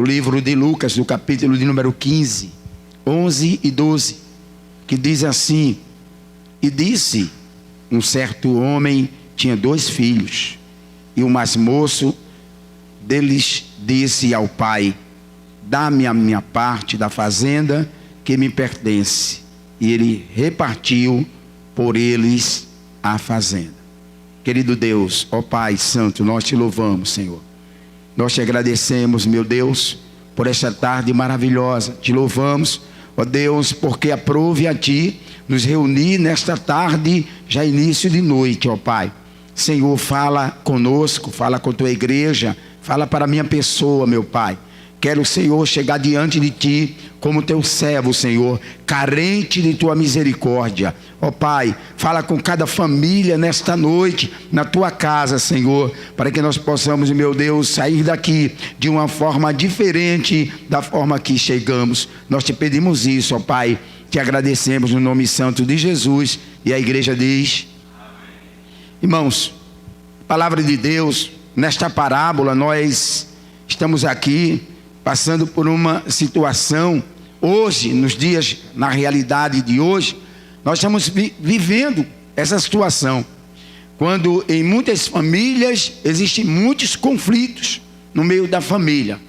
livro de Lucas, do capítulo de número 15, 11 e 12, que diz assim: e disse, um certo homem tinha 2 filhos, e o mais moço deles disse ao pai: dá-me a minha parte da fazenda que me pertence. E ele repartiu por eles a fazenda. Querido Deus, ó Pai Santo, nós te louvamos, Senhor. Nós te agradecemos, meu Deus, por esta tarde maravilhosa. Te louvamos, ó Deus, porque aprove a Ti nos reunir nesta tarde, já início de noite, ó Pai. Senhor, fala conosco, fala com a Tua igreja, fala para a minha pessoa, meu Pai. Quero, Senhor, chegar diante de Ti como Teu servo, Senhor, carente de Tua misericórdia. Ó Pai, fala com cada família nesta noite, na Tua casa, Senhor, para que nós possamos, meu Deus, sair daqui de uma forma diferente da forma que chegamos. Nós Te pedimos isso, ó Pai, Te agradecemos no nome santo de Jesus. E a igreja diz: amém. Irmãos, palavra de Deus, nesta parábola nós estamos aqui passando por uma situação, hoje, nos dias, na realidade de hoje, nós estamos vivendo essa situação, quando em muitas famílias existem muitos conflitos no meio da família.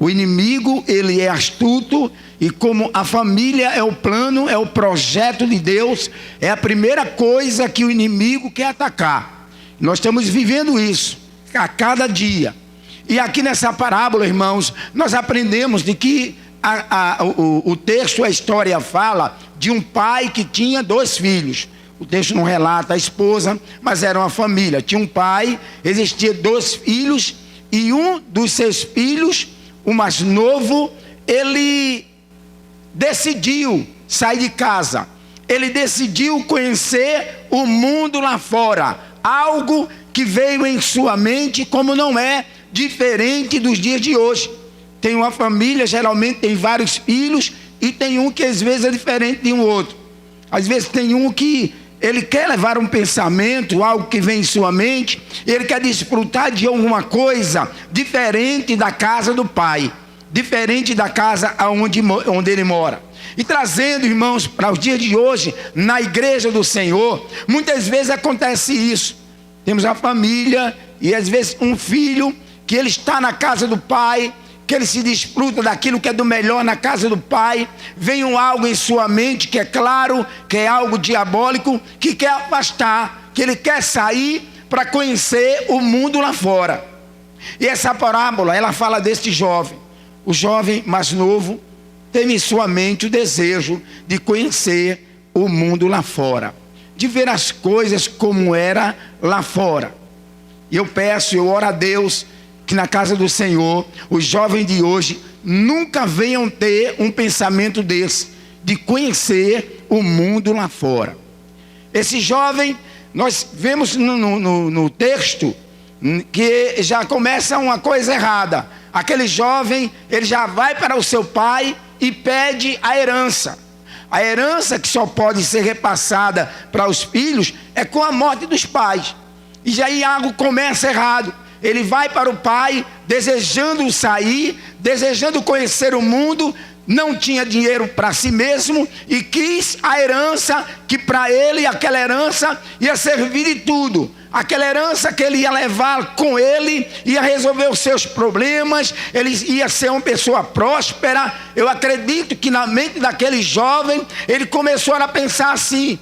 O inimigo, ele é astuto, e como a família é o plano, é o projeto de Deus, é a primeira coisa que o inimigo quer atacar. Nós estamos vivendo isso a cada dia. E aqui nessa parábola, irmãos, nós aprendemos de que o texto, a história fala de um pai que tinha 2 filhos. O texto não relata a esposa, mas era uma família. Tinha um pai, existia 2 filhos, e um dos seus filhos, o mais novo, ele decidiu sair de casa. Ele decidiu conhecer o mundo lá fora. Algo que veio em sua mente, como não é diferente dos dias de hoje. Tem uma família, geralmente tem vários filhos, e tem um que às vezes é diferente de um outro. Às vezes tem um que ele quer levar um pensamento, algo que vem em sua mente, ele quer desfrutar de alguma coisa diferente da casa do pai, diferente da casa onde ele mora. E trazendo, irmãos, para os dias de hoje, na igreja do Senhor, muitas vezes acontece isso. Temos a família, e às vezes um filho que ele está na casa do pai, que ele se desfruta daquilo que é do melhor na casa do pai, vem algo em sua mente que é claro, que é algo diabólico, que quer afastar, que ele quer sair para conhecer o mundo lá fora. E essa parábola, ela fala deste jovem. O jovem mais novo teve em sua mente o desejo de conhecer o mundo lá fora, de ver as coisas como era lá fora. E eu oro a Deus que na casa do Senhor, os jovens de hoje nunca venham ter um pensamento desse, de conhecer o mundo lá fora. Esse jovem, nós vemos no texto, que já começa uma coisa errada. Aquele jovem, ele já vai para o seu pai e pede a herança. A herança que só pode ser repassada para os filhos é com a morte dos pais. E já aí algo começa errado. Ele vai para o pai, desejando sair, desejando conhecer o mundo, não tinha dinheiro para si mesmo e quis a herança, que para ele aquela herança ia servir de tudo. Aquela herança que ele ia levar com ele, ia resolver os seus problemas, ele ia ser uma pessoa próspera. Eu acredito que na mente daquele jovem, ele começou a pensar assim.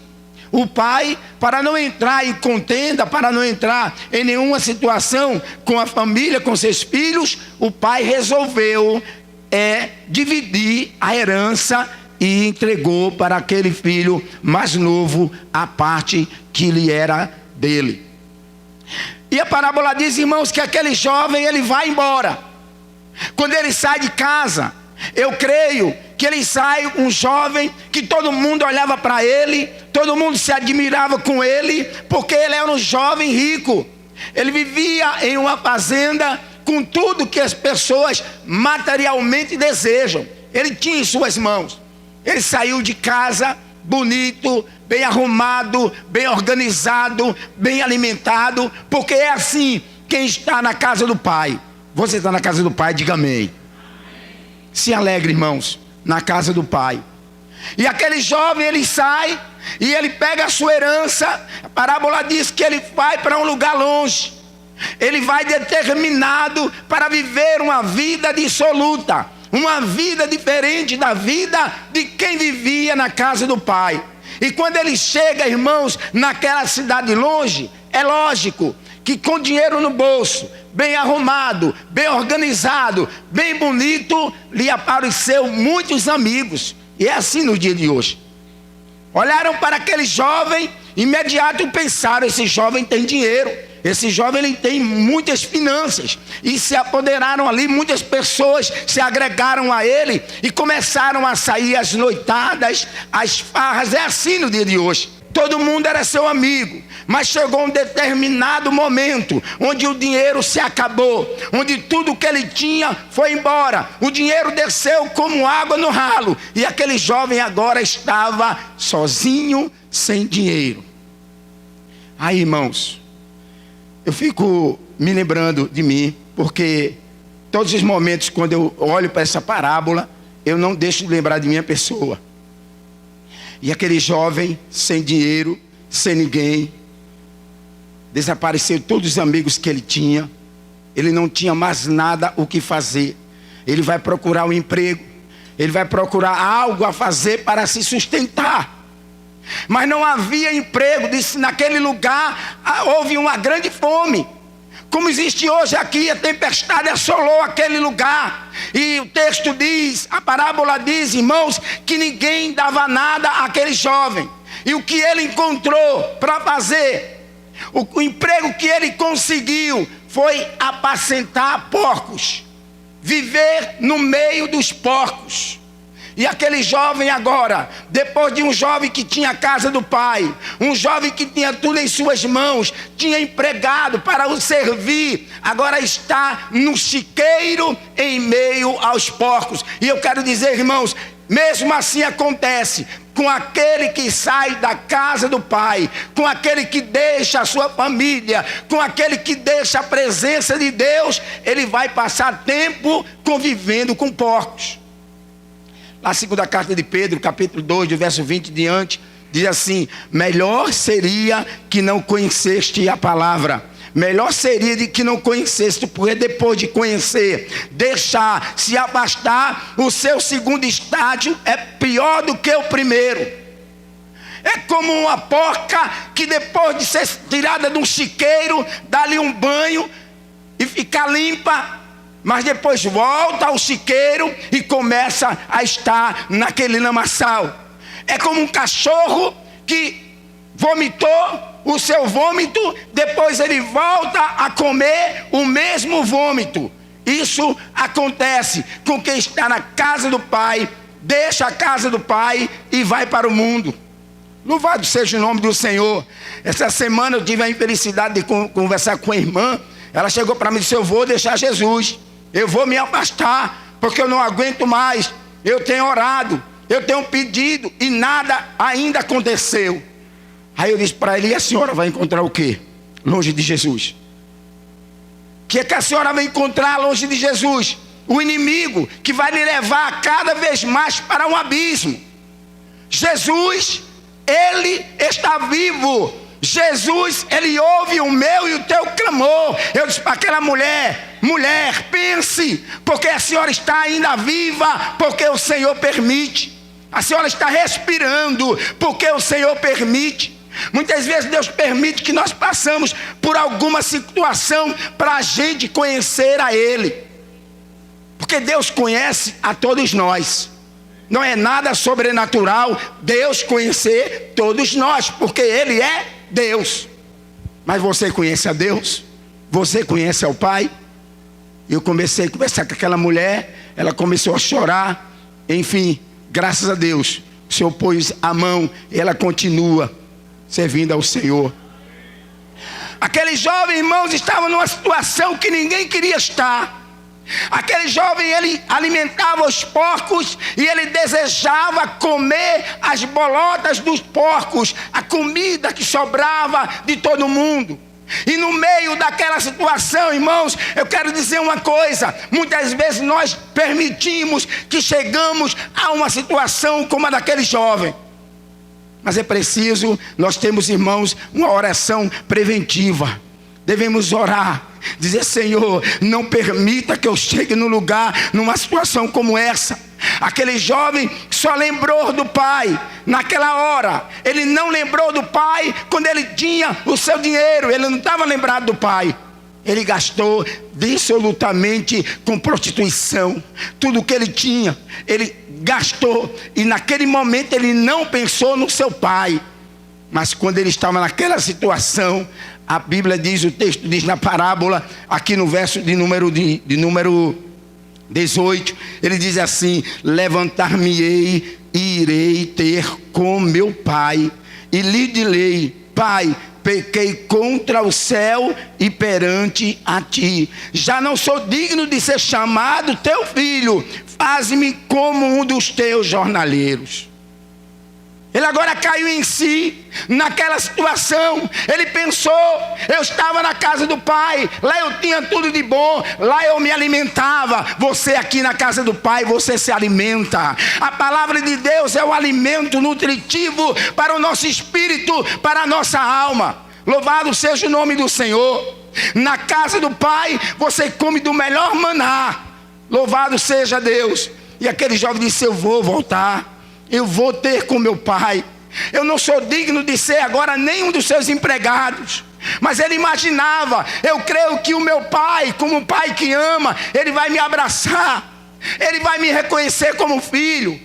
O pai, para não entrar em contenda, para não entrar em nenhuma situação com a família, com seus filhos, o pai resolveu dividir a herança e entregou para aquele filho mais novo a parte que lhe era dele. E a parábola diz, irmãos, que aquele jovem, ele vai embora. Quando ele sai de casa, eu creio que ele sai um jovem que todo mundo olhava para ele, todo mundo se admirava com ele, porque ele era um jovem rico. Ele vivia em uma fazenda com tudo que as pessoas materialmente desejam. Ele tinha em suas mãos. Ele saiu de casa bonito, bem arrumado, bem organizado, bem alimentado, porque é assim quem está na casa do pai. Você está na casa do pai, diga amém. se alegra, irmãos, na casa do pai. E aquele jovem, ele sai e ele pega a sua herança. A parábola diz que ele vai para um lugar longe. Ele vai determinado para viver uma vida dissoluta, uma vida diferente da vida de quem vivia na casa do pai. E quando ele chega, irmãos, naquela cidade longe, é lógico que com dinheiro no bolso, bem arrumado, bem organizado, bem bonito, lhe apareceu muitos amigos. E é assim no dia de hoje. Olharam para aquele jovem, imediato pensaram: esse jovem tem dinheiro, esse jovem ele tem muitas finanças. E se apoderaram ali, muitas pessoas se agregaram a ele e começaram a sair as noitadas, as farras. É assim no dia de hoje. Todo mundo era seu amigo, mas chegou um determinado momento onde o dinheiro se acabou, onde tudo que ele tinha foi embora. O dinheiro desceu como água no ralo, e aquele jovem agora estava sozinho, sem dinheiro. Aí, irmãos, eu fico me lembrando de mim, porque todos os momentos quando eu olho para essa parábola, eu não deixo de lembrar de minha pessoa. E aquele jovem, sem dinheiro, sem ninguém, desapareceu todos os amigos que ele tinha. Ele não tinha mais nada o que fazer. Ele vai procurar um emprego, ele vai procurar algo a fazer para se sustentar. Mas não havia emprego. Disse, naquele lugar houve uma grande fome. Como existe hoje aqui, a tempestade assolou aquele lugar. E o texto diz, a parábola diz, irmãos, que ninguém dava nada àquele jovem. E o que ele encontrou para fazer, o emprego que ele conseguiu, foi apacentar porcos, viver no meio dos porcos. E aquele jovem agora, depois de um jovem que tinha a casa do pai, um jovem que tinha tudo em suas mãos, tinha empregado para o servir, agora está no chiqueiro em meio aos porcos. E eu quero dizer, irmãos, mesmo assim acontece com aquele que sai da casa do pai, com aquele que deixa a sua família, com aquele que deixa a presença de Deus, ele vai passar tempo convivendo com porcos. A segunda carta de Pedro, capítulo 2, do verso 20 em diante, diz assim: melhor seria que não conheceste a palavra. Melhor seria de que não conhecesse, porque depois de conhecer, deixar, se afastar, o seu segundo estágio é pior do que o primeiro. É como uma porca que depois de ser tirada de um chiqueiro, dá-lhe um banho e fica limpa, mas depois volta ao chiqueiro e começa a estar naquele lamaçal. É como um cachorro que vomitou o seu vômito, depois ele volta a comer o mesmo vômito. Isso acontece com quem está na casa do pai, deixa a casa do pai e vai para o mundo. Louvado seja o nome do Senhor. Essa semana eu tive a infelicidade de conversar com a irmã. Ela chegou para mim e disse: eu vou deixar Jesus, eu vou me afastar, porque eu não aguento mais. Eu tenho orado, eu tenho pedido e nada ainda aconteceu. Aí eu disse para ele: e a senhora vai encontrar o quê longe de Jesus? O que é que a senhora vai encontrar longe de Jesus? O inimigo que vai lhe levar cada vez mais para um abismo. Jesus, ele está vivo. Jesus, ele ouve o meu e o teu clamor. Eu disse para aquela mulher: mulher, pense, porque a senhora está ainda viva, porque o Senhor permite. A senhora está respirando, porque o Senhor permite. Muitas vezes Deus permite que nós passamos por alguma situação para a gente conhecer a Ele, porque Deus conhece a todos nós. Não é nada sobrenatural Deus conhecer todos nós, porque Ele é Deus. Mas você conhece a Deus? Você conhece ao Pai? Eu comecei a conversar com aquela mulher, ela começou a chorar. Enfim, graças a Deus, o Senhor pôs a mão e ela continua servindo ao Senhor. Aquele jovem, irmãos, estava numa situação que ninguém queria estar. Aquele jovem, ele alimentava os porcos e ele desejava comer as bolotas dos porcos, a comida que sobrava de todo mundo. E no meio daquela situação, irmãos, eu quero dizer uma coisa: muitas vezes nós permitimos que chegamos a uma situação como a daquele jovem. Mas é preciso, nós temos, irmãos, uma oração preventiva. Devemos orar, dizer: Senhor, não permita que eu chegue no lugar, numa situação como essa. Aquele jovem só lembrou do pai naquela hora. Ele não lembrou do pai quando ele tinha o seu dinheiro. Ele não estava lembrado do pai. Ele gastou dissolutamente com prostituição. Tudo que ele tinha, ele gastou. E naquele momento ele não pensou no seu pai. Mas quando ele estava naquela situação, a Bíblia diz, o texto diz na parábola, aqui no verso de número 18, ele diz assim: levantar-me-ei e irei ter com meu pai, e lhe direi: Pai, pequei contra o céu e perante a ti, já não sou digno de ser chamado teu filho, faz-me como um dos teus jornaleiros. Ele agora caiu em si, naquela situação. Ele pensou: eu estava na casa do pai, lá eu tinha tudo de bom, lá eu me alimentava. Você aqui na casa do pai, você se alimenta. A palavra de Deus é o alimento nutritivo para o nosso espírito, para a nossa alma. Louvado seja o nome do Senhor. Na casa do pai, você come do melhor maná. Louvado seja Deus. E aquele jovem disse: eu vou voltar. Eu vou ter com meu pai. Eu não sou digno de ser agora nenhum dos seus empregados. Mas ele imaginava: eu creio que o meu pai, como um pai que ama, ele vai me abraçar, ele vai me reconhecer como filho.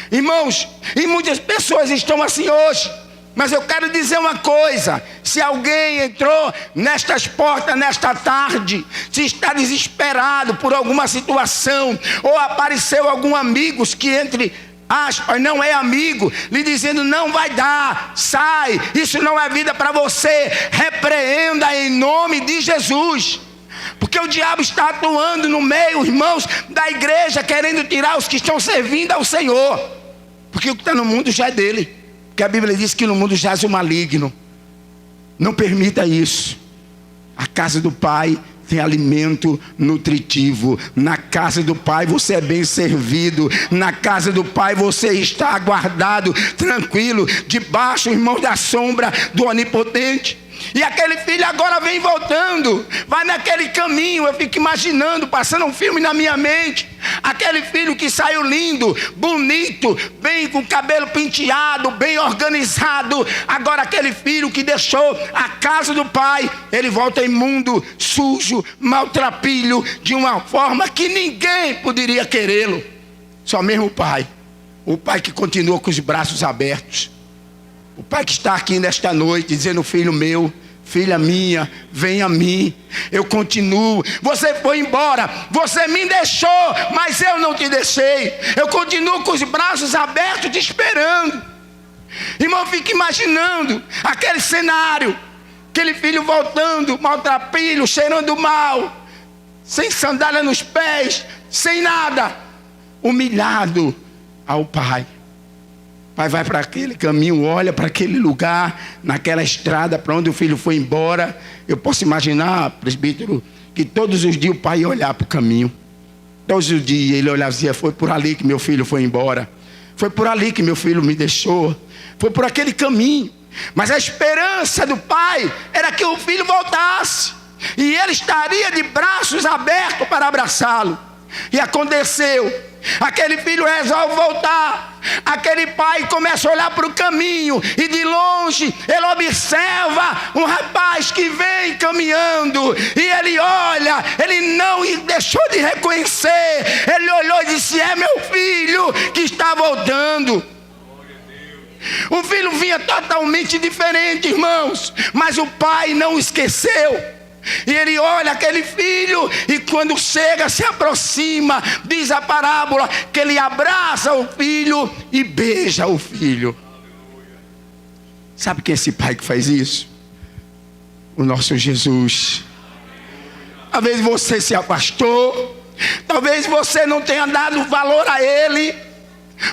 Irmãos, e muitas pessoas estão assim hoje. Mas eu quero dizer uma coisa: se alguém entrou nestas portas nesta tarde, se está desesperado por alguma situação, ou apareceu algum amigo que entre aspas, não é amigo, lhe dizendo: não vai dar, sai, isso não é vida para você, repreenda em nome de Jesus. Porque o diabo está atuando no meio, irmãos, da igreja, querendo tirar os que estão servindo ao Senhor. Porque o que está no mundo já é dele. Porque a Bíblia diz que no mundo jaz o maligno. Não permita isso. A casa do Pai tem alimento nutritivo. Na casa do Pai você é bem servido. Na casa do Pai você está aguardado, tranquilo, debaixo, irmão, da sombra do Onipotente. E aquele filho agora vem voltando, vai naquele caminho. Eu fico imaginando, passando um filme na minha mente. Aquele filho que saiu lindo, bonito, bem com o cabelo penteado, bem organizado. Agora aquele filho que deixou a casa do pai, ele volta imundo, sujo, maltrapilho, de uma forma que ninguém poderia querê-lo. Só mesmo o pai que continua com os braços abertos. O pai que está aqui nesta noite dizendo: filho meu, filha minha, vem a mim, eu continuo. Você foi embora, você me deixou, mas eu não te deixei. Eu continuo com os braços abertos te esperando. Irmão, fica imaginando aquele cenário, aquele filho voltando, maltrapilho, cheirando mal, sem sandália nos pés, sem nada, humilhado ao pai. Pai vai para aquele caminho, olha para aquele lugar, naquela estrada para onde o filho foi embora. Eu posso imaginar, presbítero, que todos os dias o pai ia olhar para o caminho. Todos os dias ele olhava e dizia: foi por ali que meu filho foi embora. Foi por ali que meu filho me deixou. Foi por aquele caminho. Mas a esperança do pai era que o filho voltasse. E ele estaria de braços abertos para abraçá-lo. E aconteceu. Aquele filho resolve voltar. Aquele pai começa a olhar para o caminho, e de longe ele observa um rapaz que vem caminhando. E ele olha, ele não deixou de reconhecer. Ele olhou e disse: é meu filho que está voltando. O filho vinha totalmente diferente, irmãos, mas o pai não esqueceu. E ele olha aquele filho, e quando chega, se aproxima, diz a parábola que ele abraça o filho e beija o filho. Sabe quem é esse pai que faz isso? O nosso Jesus. Talvez você se afastou, talvez você não tenha dado valor a ele,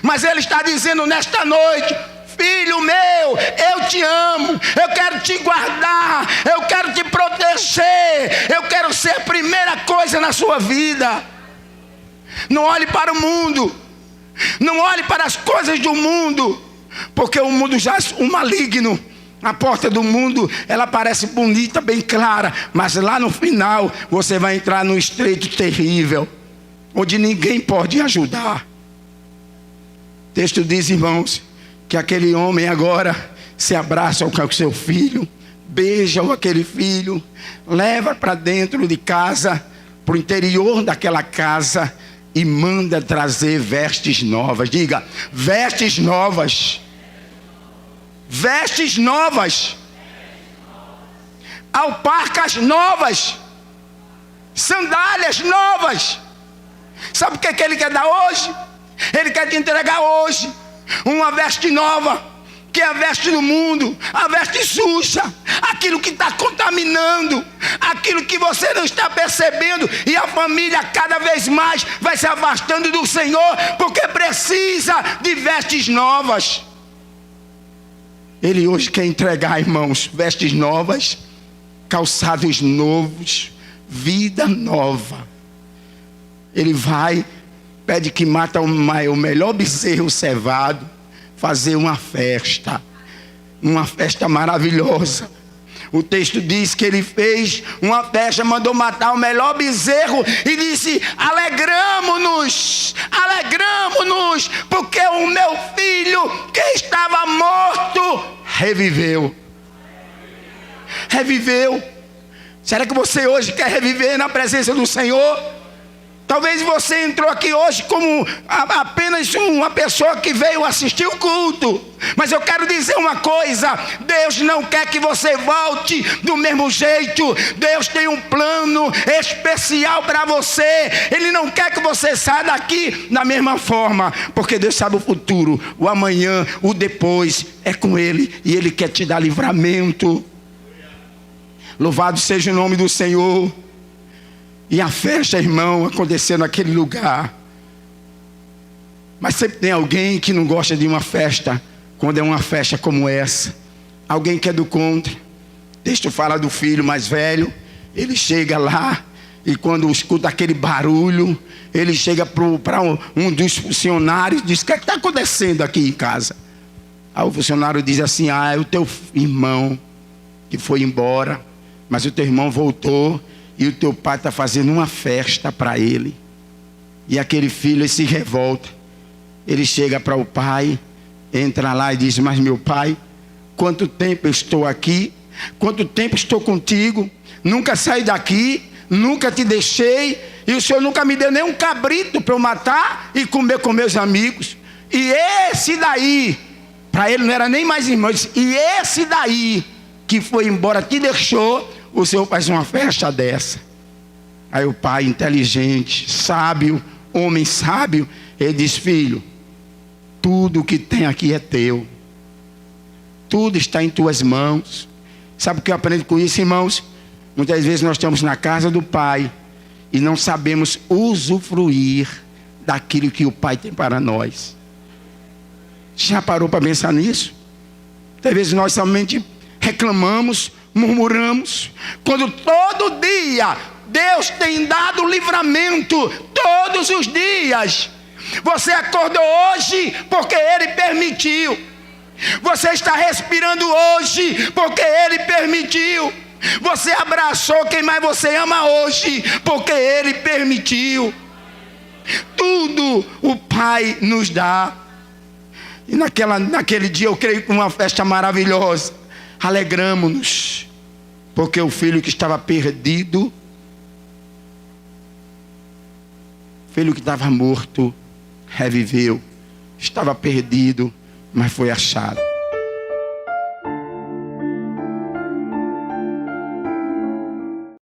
mas ele está dizendo nesta noite: filho meu, eu te amo, eu quero te guardar, eu quero te proteger, eu quero ser a primeira coisa na sua vida. Não olhe para o mundo, não olhe para as coisas do mundo, porque o mundo jaz o maligno. A porta do mundo, ela parece bonita, bem clara, mas lá no final você vai entrar num estreito terrível, onde ninguém pode ajudar. O texto diz, irmãos, que aquele homem agora se abraça com o seu filho, beija aquele filho, leva para dentro de casa, para o interior daquela casa, e manda trazer vestes novas. Diga, vestes novas. Vestes novas, alparcas novas, sandálias novas. Sabe o que ele quer dar hoje? Ele quer te entregar hoje uma veste nova, que é a veste do mundo, a veste suja, aquilo que está contaminando, aquilo que você não está percebendo, e a família cada vez mais vai se afastando do Senhor, porque precisa de vestes novas. Ele hoje quer entregar, irmãos, vestes novas, calçados novos, vida nova. Ele vai, pede que mata o melhor bezerro cevado, fazer uma festa maravilhosa. O texto diz que ele fez uma festa, mandou matar o melhor bezerro e disse, alegramo-nos, porque o meu filho que estava morto, reviveu. Será que você hoje quer reviver na presença do Senhor? Talvez você entrou aqui hoje como apenas uma pessoa que veio assistir o culto. Mas eu quero dizer uma coisa: Deus não quer que você volte do mesmo jeito. Deus tem um plano especial para você. Ele não quer que você saia daqui da mesma forma, porque Deus sabe o futuro, o amanhã, o depois é com Ele, e Ele quer te dar livramento. Louvado seja o nome do Senhor. E a festa, irmão, aconteceu naquele lugar. Mas sempre tem alguém que não gosta de uma festa, quando é uma festa como essa. Alguém que é do contra. O texto fala do filho mais velho. Ele chega lá, e quando escuta aquele barulho, ele chega para um dos funcionários e diz, o que está acontecendo aqui em casa? Aí o funcionário diz assim, é o teu irmão que foi embora, mas o teu irmão voltou, e o teu pai está fazendo uma festa para ele. E aquele filho, ele se revolta. Ele chega para o pai, entra lá e diz, mas meu pai, quanto tempo eu estou aqui? Quanto tempo estou contigo? Nunca saí daqui, nunca te deixei, e o Senhor nunca me deu nem um cabrito para eu matar e comer com meus amigos. E esse daí, para ele não era nem mais irmão, disse, e esse daí que foi embora te deixou, o Senhor faz uma festa dessa. Aí o pai, inteligente, sábio, homem sábio, ele diz, filho, tudo que tem aqui é teu, tudo está em tuas mãos. Sabe o que eu aprendo com isso, irmãos? Muitas vezes nós estamos na casa do pai e não sabemos usufruir daquilo que o pai tem para nós. Já parou para pensar nisso? Muitas vezes nós somente reclamamos, murmuramos, quando todo dia Deus tem dado livramento, todos os dias. Você acordou hoje porque Ele permitiu. Você está respirando hoje porque Ele permitiu. Você abraçou quem mais você ama hoje porque Ele permitiu. Tudo o Pai nos dá. E naquele dia eu creio que uma festa maravilhosa. Alegramo-nos, porque o filho que estava perdido, filho que estava morto, reviveu. Estava perdido, mas foi achado.